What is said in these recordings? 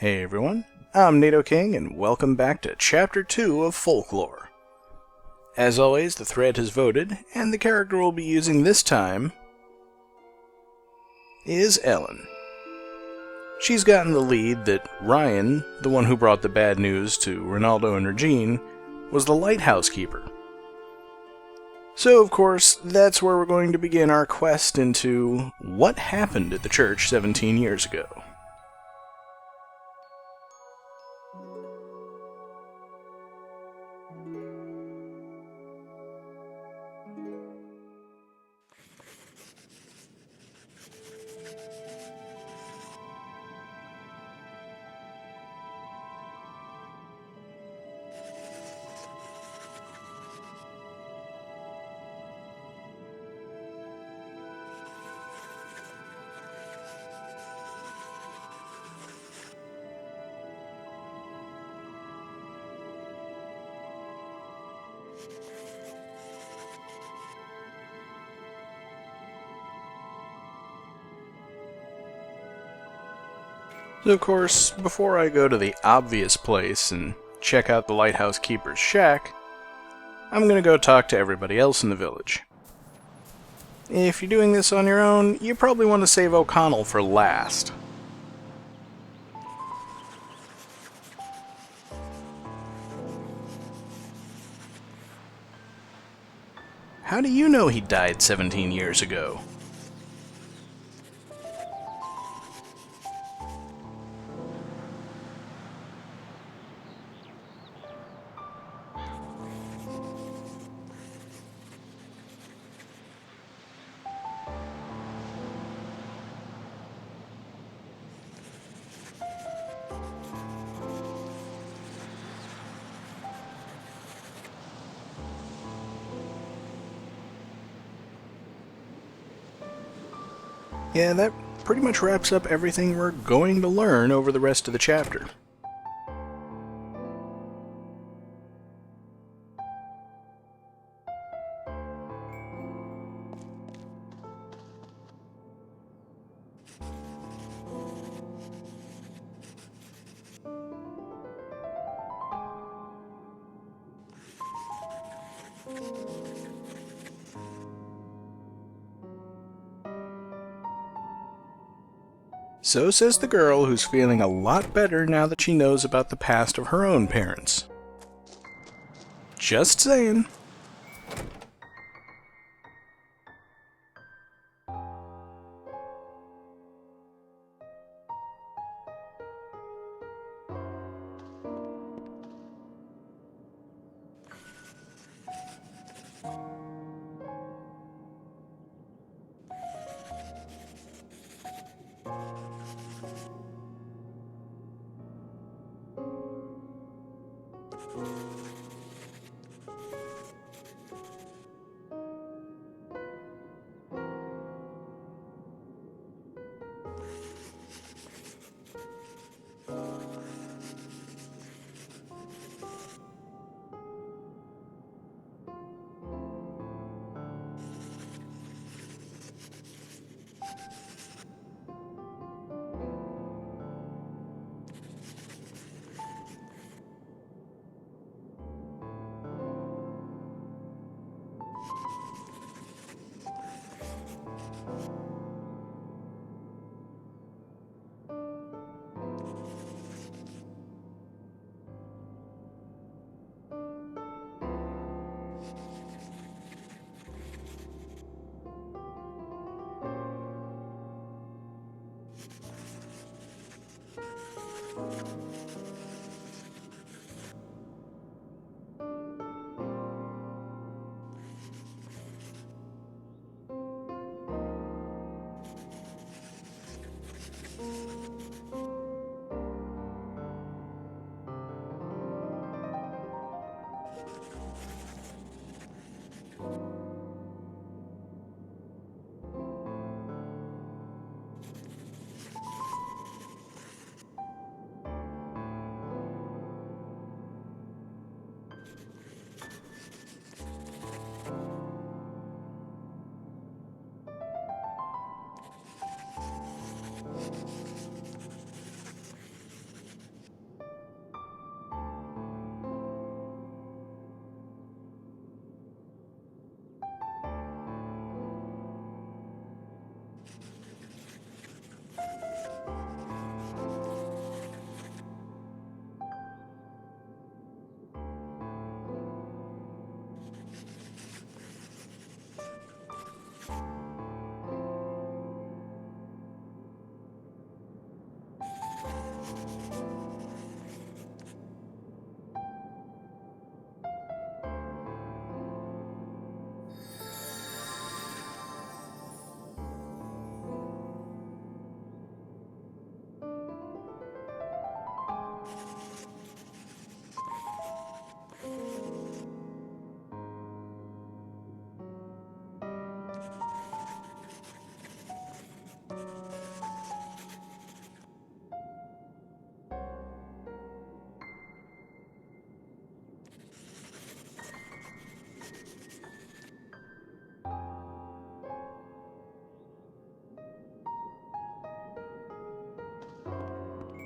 Hey everyone, I'm NATO King, and welcome back to Chapter 2 of Folklore. As always, the thread has voted, and the character we'll be using this time is Ellen. She's gotten the lead that Ryan, the one who brought the bad news to Ronaldo and Regine, was the lighthouse keeper. So, of course, that's where we're going to begin our quest into what happened at the church 17 years ago. So, of course, before I go to the obvious place and check out the lighthouse keeper's shack, I'm gonna go talk to everybody else in the village. If you're doing this on your own, you probably want to save O'Connell for last. How do you know he died 17 years ago? Yeah, that pretty much wraps up everything we're going to learn over the rest of the chapter. So says the girl who's feeling a lot better now that she knows about the past of her own parents. Just saying.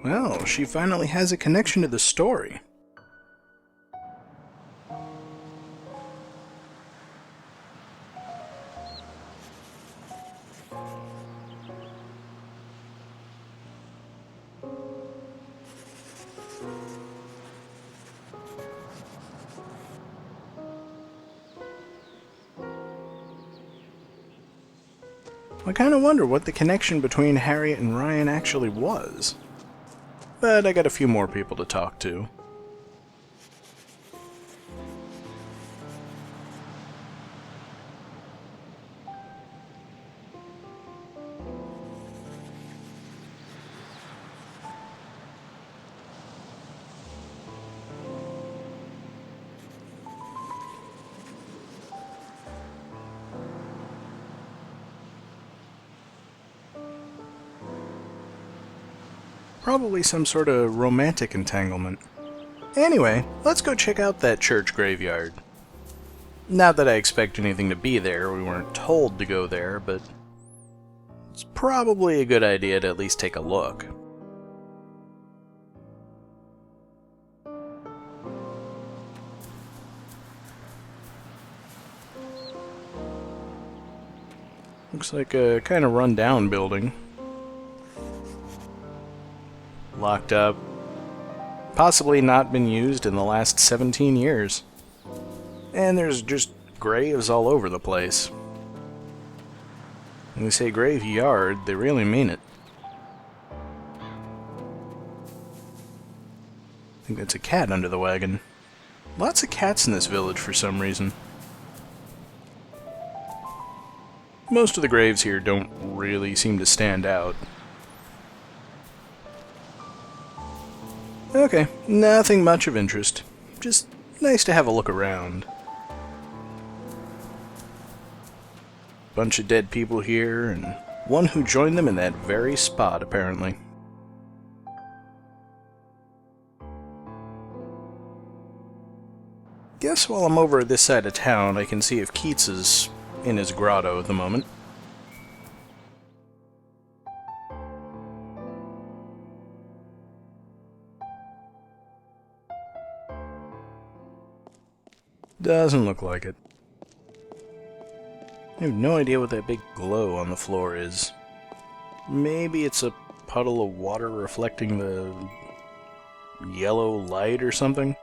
Well, she finally has a connection to the story. I kind of wonder what the connection between Harriet and Ryan actually was. But I got a few more people to talk to. Probably some sort of romantic entanglement. Anyway, let's go check out that church graveyard. Not that I expect anything to be there, we weren't told to go there, but it's probably a good idea to at least take a look. Looks like a kind of run-down building. Locked up. Possibly not been used in the last 17 years. And there's just graves all over the place. When they say graveyard, they really mean it. I think that's a cat under the wagon. Lots of cats in this village for some reason. Most of the graves here don't really seem to stand out. Okay, nothing much of interest. Just nice to have a look around. Bunch of dead people here, and one who joined them in that very spot, apparently. Guess while I'm over this side of town, I can see if Keats is in his grotto at the moment. Doesn't look like it. I have no idea what that big glow on the floor is. Maybe it's a puddle of water reflecting the yellow light or something?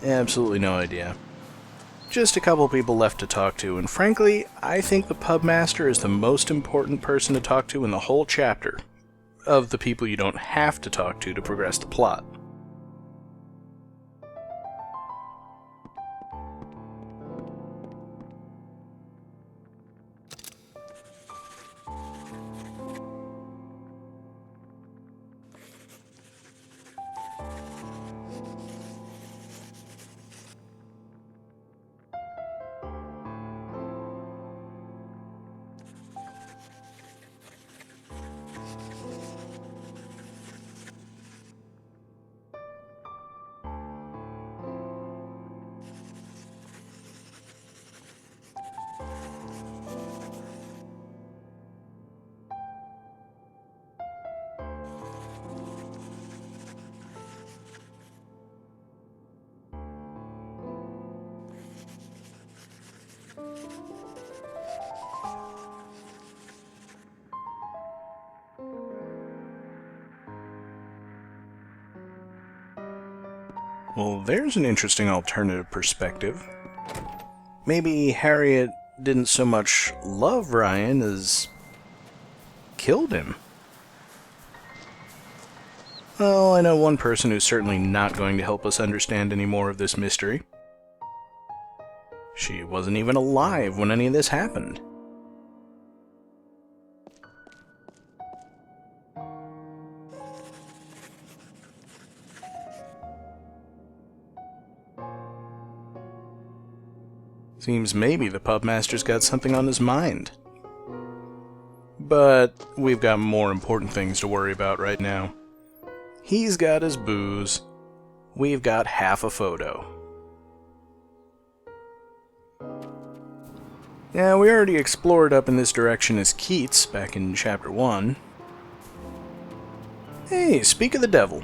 Absolutely no idea. Just a couple people left to talk to, and frankly, I think the pubmaster is the most important person to talk to in the whole chapter, of the people you don't have to talk to progress the plot. Well, there's an interesting alternative perspective. Maybe Harriet didn't so much love Ryan as killed him. Well, I know one person who's certainly not going to help us understand any more of this mystery. She wasn't even alive when any of this happened. Seems maybe the pubmaster's got something on his mind. But we've got more important things to worry about right now. He's got his booze. We've got half a photo. Now, we already explored up in this direction as Keats back in Chapter 1. Hey, speak of the devil.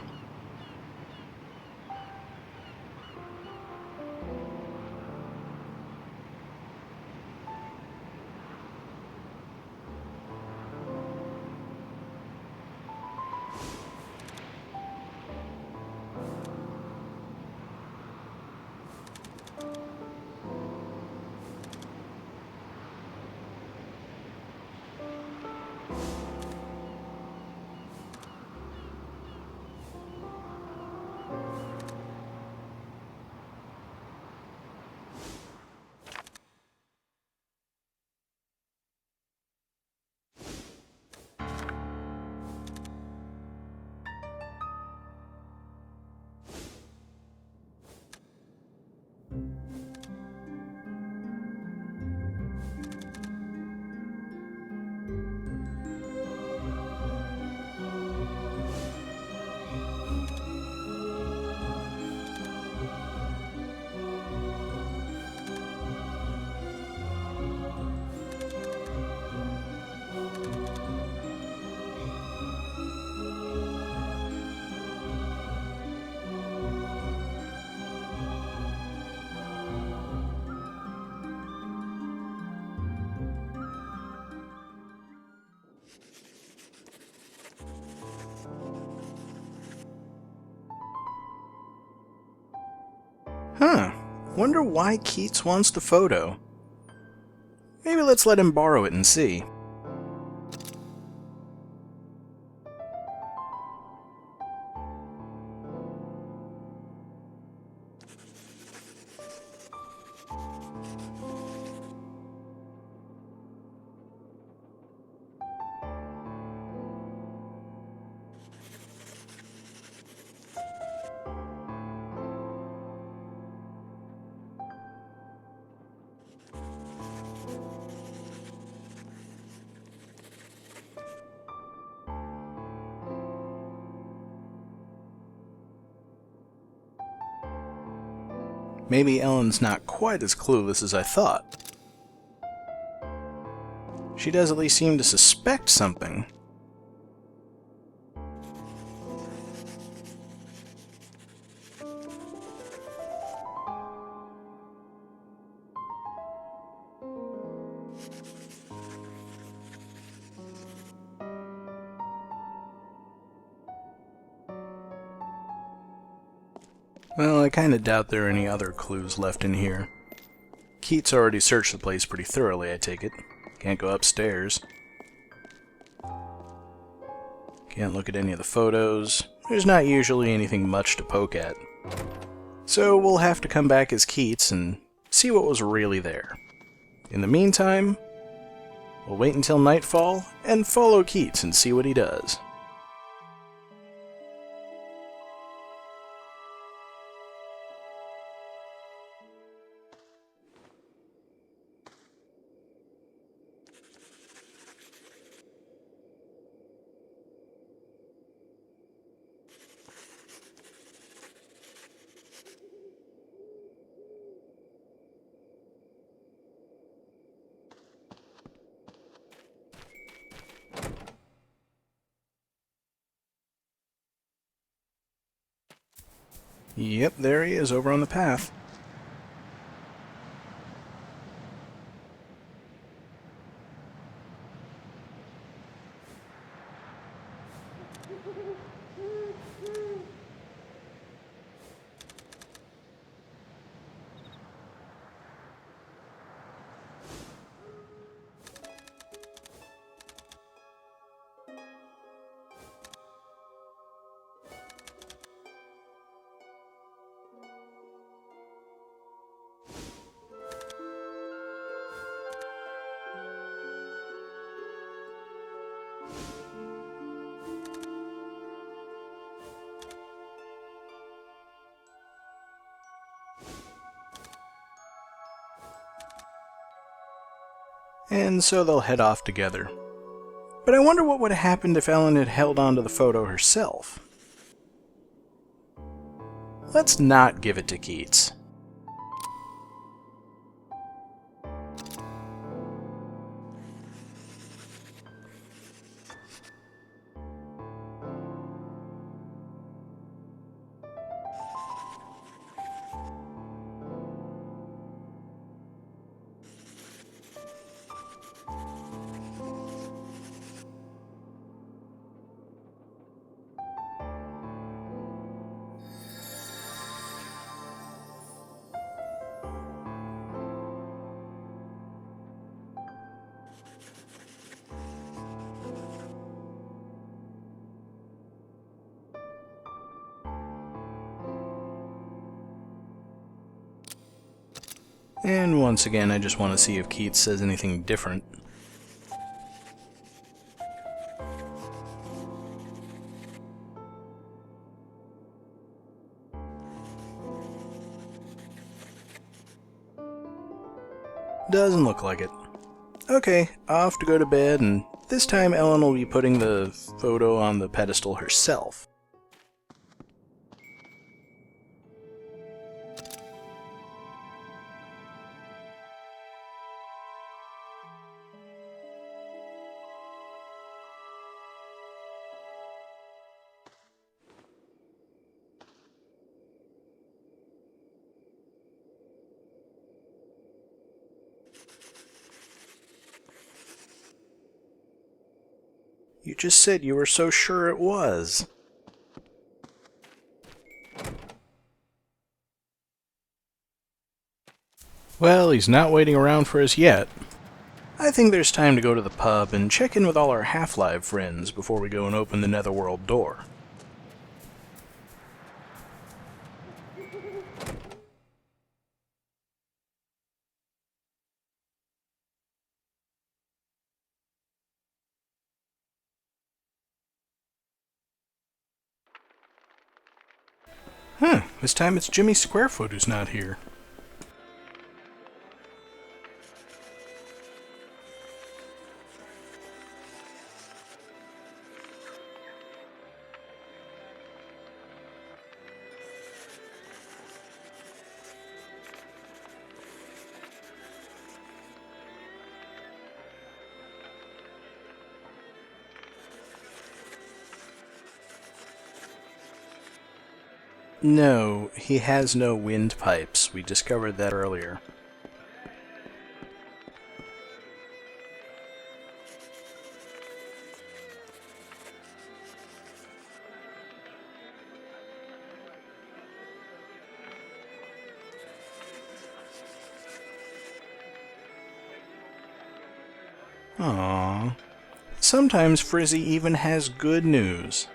Huh. Wonder why Keats wants the photo. Maybe let's let him borrow it and see. Maybe Ellen's not quite as clueless as I thought. She does at least seem to suspect something. Well, I kinda doubt there are any other clues left in here. Keats already searched the place pretty thoroughly, I take it. Can't go upstairs. Can't look at any of the photos. There's not usually anything much to poke at. So we'll have to come back as Keats and see what was really there. In the meantime, we'll wait until nightfall and follow Keats and see what he does. Yep, there he is over on the path. And so they'll head off together. But I wonder what would have happened if Ellen had held on to the photo herself. Let's not give it to Keats. And once again, I just want to see if Keats says anything different. Doesn't look like it. Okay, off to go to bed, and this time Ellen will be putting the photo on the pedestal herself. You just said you were so sure it was. Well, he's not waiting around for us yet. I think there's time to go to the pub and check in with all our Half-Life friends before we go and open the Netherworld door. This time it's Jimmy Squarefoot who's not here. No, he has no windpipes. We discovered that earlier. Aww. Sometimes Frizzy even has good news.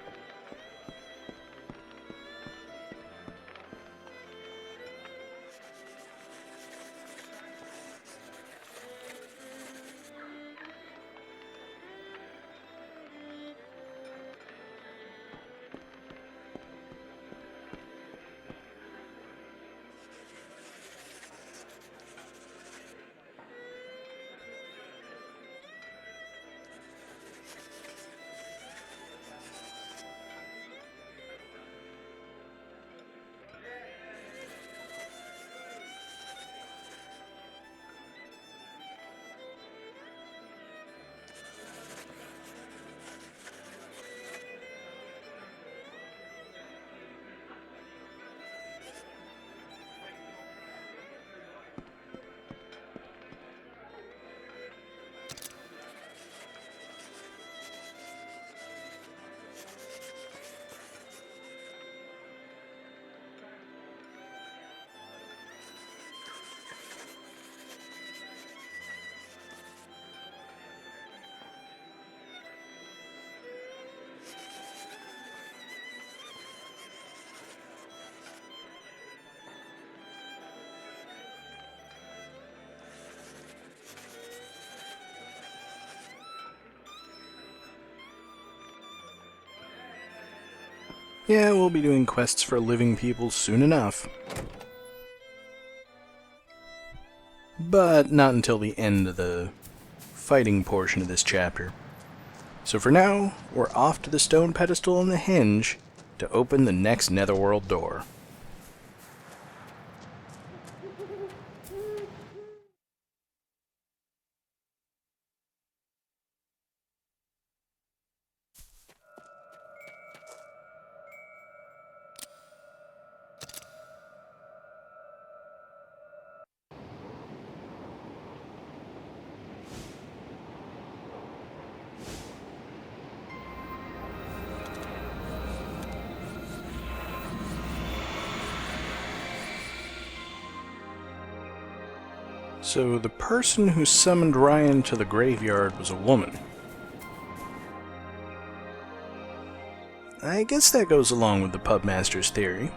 Yeah, we'll be doing quests for living people soon enough. But not until the end of the fighting portion of this chapter. So for now, we're off to the stone pedestal and the hinge to open the next Netherworld door. So the person who summoned Ryan to the graveyard was a woman. I guess that goes along with the pubmaster's theory.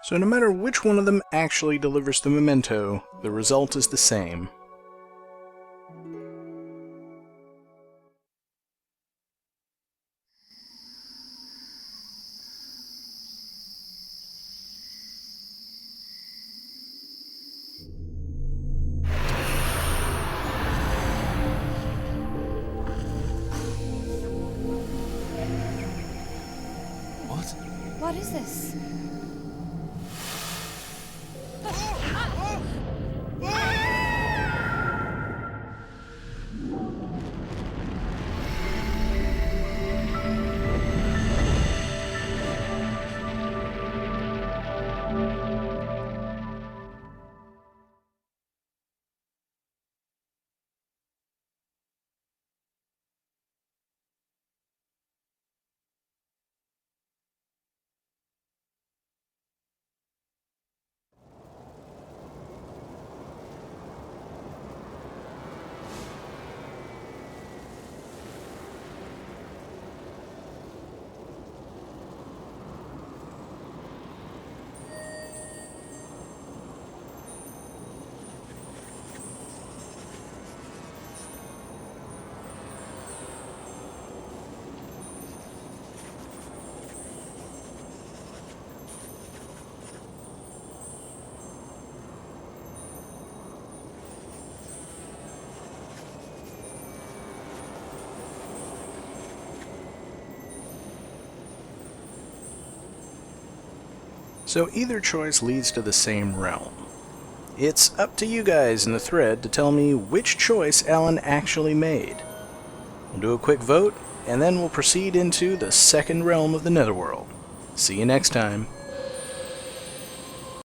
So no matter which one of them actually delivers the memento, the result is the same. What is this? So either choice leads to the same realm. It's up to you guys in the thread to tell me which choice Ellen actually made. We'll do a quick vote, and then we'll proceed into the second realm of the Netherworld. See you next time.